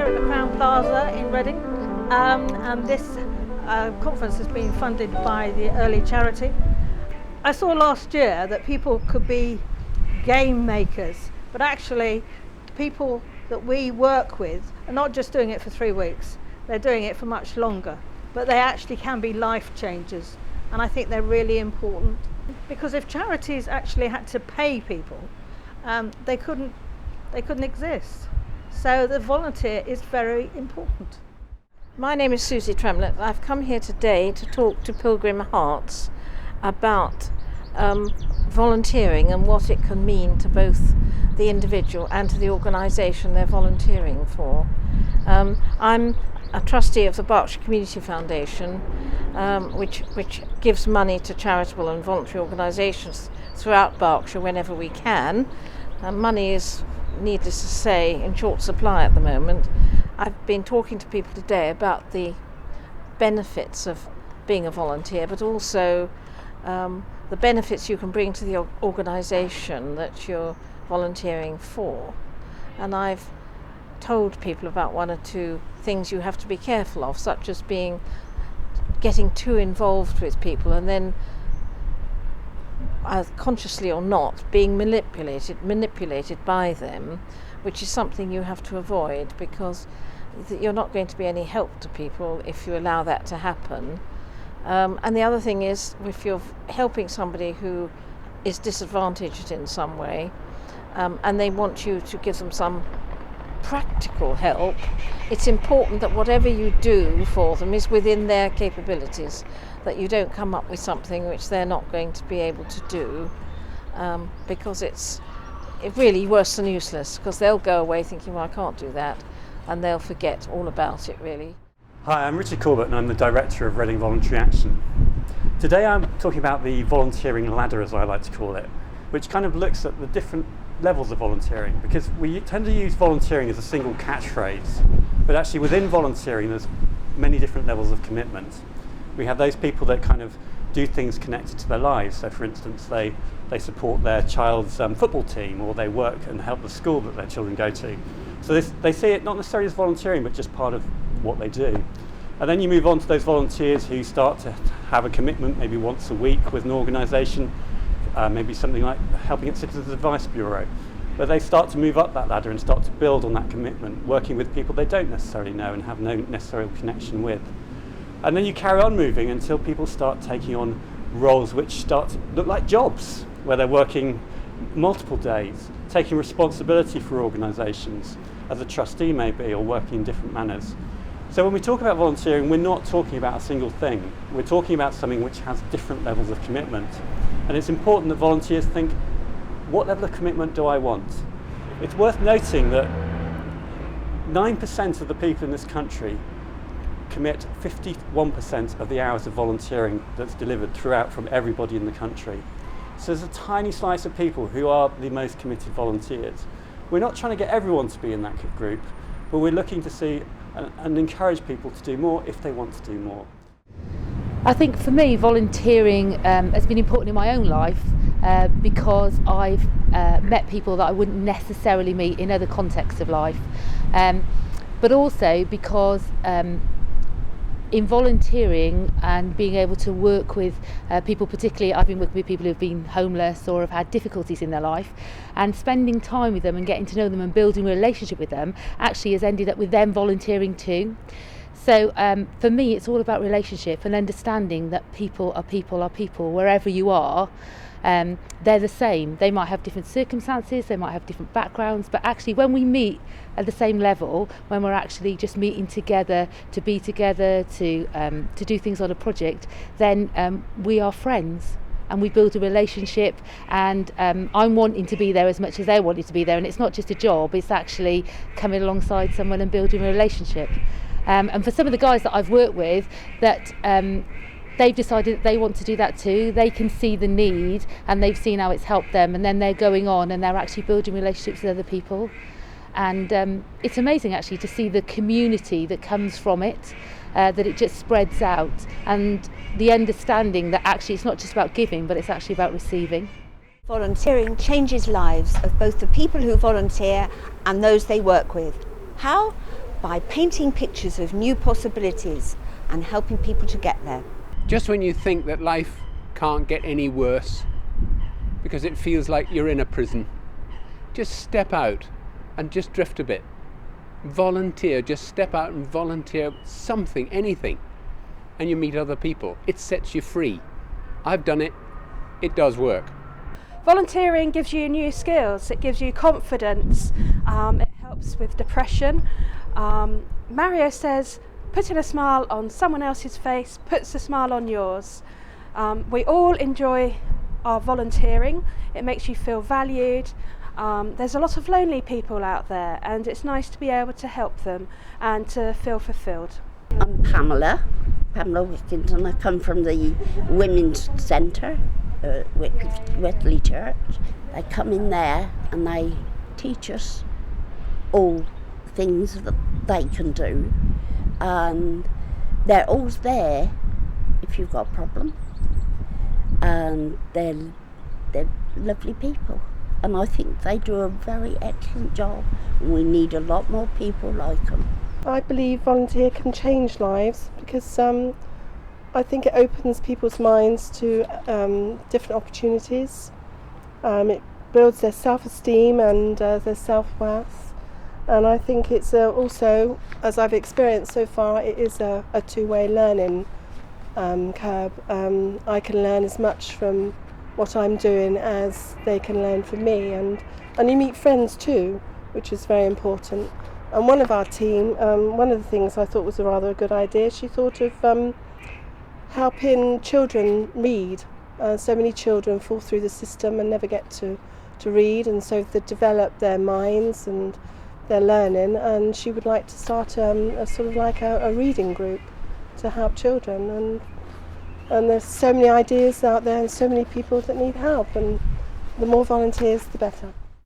at the Crown Plaza in Reading, and this conference has been funded by the Early Charity. I saw last year that people could be game makers, but actually the people that we work with are not just doing it for 3 weeks, they're doing it for much longer, but they actually can be life changers, and I think they're really important, because if charities actually had to pay people, they couldn't exist. So the volunteer is very important. My name is Susie Tremlett. I've come here today to talk to Pilgrim Hearts about volunteering and what it can mean to both the individual and to the organisation they're volunteering for. I'm a trustee of the Berkshire Community Foundation, which gives money to charitable and voluntary organisations throughout Berkshire whenever we can. Money is, needless to say, in short supply at the moment. I've been talking to people today about the benefits of being a volunteer, but also the benefits you can bring to the organisation that you're volunteering for. And I've told people about one or two things you have to be careful of, such as getting too involved with people and then, consciously or not, being manipulated by them, which is something you have to avoid, because you're not going to be any help to people if you allow that to happen. And the other thing is, if you're helping somebody who is disadvantaged in some way, and they want you to give them some practical help, it's important that whatever you do for them is within their capabilities, that you don't come up with something which they're not going to be able to do, because it's really worse than useless, because they'll go away thinking, well, I can't do that, and they'll forget all about it, really. Hi, I'm Richard Corbett and I'm the Director of Reading Voluntary Action. Today I'm talking about the volunteering ladder, as I like to call it, which kind of looks at the different levels of volunteering, because we tend to use volunteering as a single catchphrase, but actually within volunteering there's many different levels of commitment. We have those people that kind of do things connected to their lives. So for instance, they support their child's football team, or they work and help the school that their children go to. So they see it not necessarily as volunteering, but just part of what they do. And then you move on to those volunteers who start to have a commitment maybe once a week with an organisation, maybe something like helping at Citizens Advice Bureau, but they start to move up that ladder and start to build on that commitment, working with people they don't necessarily know and have no necessary connection with. And then you carry on moving until people start taking on roles which start to look like jobs, where they're working multiple days, taking responsibility for organisations, as a trustee maybe, or working in different manners. So when we talk about volunteering, we're not talking about a single thing. We're talking about something which has different levels of commitment. And it's important that volunteers think, what level of commitment do I want? It's worth noting that 9% of the people in this country commit 51% of the hours of volunteering that's delivered throughout from everybody in the country. So there's a tiny slice of people who are the most committed volunteers. We're not trying to get everyone to be in that group, but we're looking to see and encourage people to do more if they want to do more. I think for me, volunteering has been important in my own life because I've met people that I wouldn't necessarily meet in other contexts of life, but also because in volunteering and being able to work with people, particularly I've been working with people who've been homeless or have had difficulties in their life, and spending time with them and getting to know them and building a relationship with them actually has ended up with them volunteering too. So for me, it's all about relationship and understanding that people are people wherever you are. They're the same. They might have different circumstances, they might have different backgrounds, but actually when we meet at the same level, when we're actually just meeting together, to be together, to do things on a project, then we are friends and we build a relationship, and I'm wanting to be there as much as they're wanting to be there, and it's not just a job, it's actually coming alongside someone and building a relationship. And for some of the guys that I've worked with, that they've decided that they want to do that too. They can see the need and they've seen how it's helped them, and then they're going on and they're actually building relationships with other people. And it's amazing actually to see the community that comes from it, that it just spreads out, and the understanding that actually it's not just about giving, but it's actually about receiving. Volunteering changes lives of both the people who volunteer and those they work with. How? by painting pictures of new possibilities and helping people to get there. Just when you think that life can't get any worse because it feels like you're in a prison, just step out and just drift a bit. Volunteer, just step out and volunteer something, anything, and you meet other people. It sets you free. I've done it. It does work. Volunteering gives you new skills, it gives you confidence, it helps with depression. Mario says, putting a smile on someone else's face puts a smile on yours. We all enjoy our volunteering, it makes you feel valued. There's a lot of lonely people out there and it's nice to be able to help them and to feel fulfilled. I'm Pamela Wickington. I come from the Women's Centre, Whitley Church. They come in there and they teach us all things that they can do, and they're always there if you've got a problem, and they're lovely people, and I think they do a very excellent job. We need a lot more people like them. I believe volunteer can change lives because I think it opens people's minds to different opportunities. It builds their self-esteem and their self-worth, and I think it's also, as I've experienced so far, it is a two-way learning curve. I can learn as much from what I'm doing as they can learn from me, and you meet friends too, which is very important. And one of our team, one of the things I thought was a rather good idea, she thought of helping children read. So many children fall through the system and never get to read, and so they develop their minds and their learning, and she would like to start a sort of like a reading group to help children, and there's so many ideas out there and so many people that need help, and the more volunteers the better.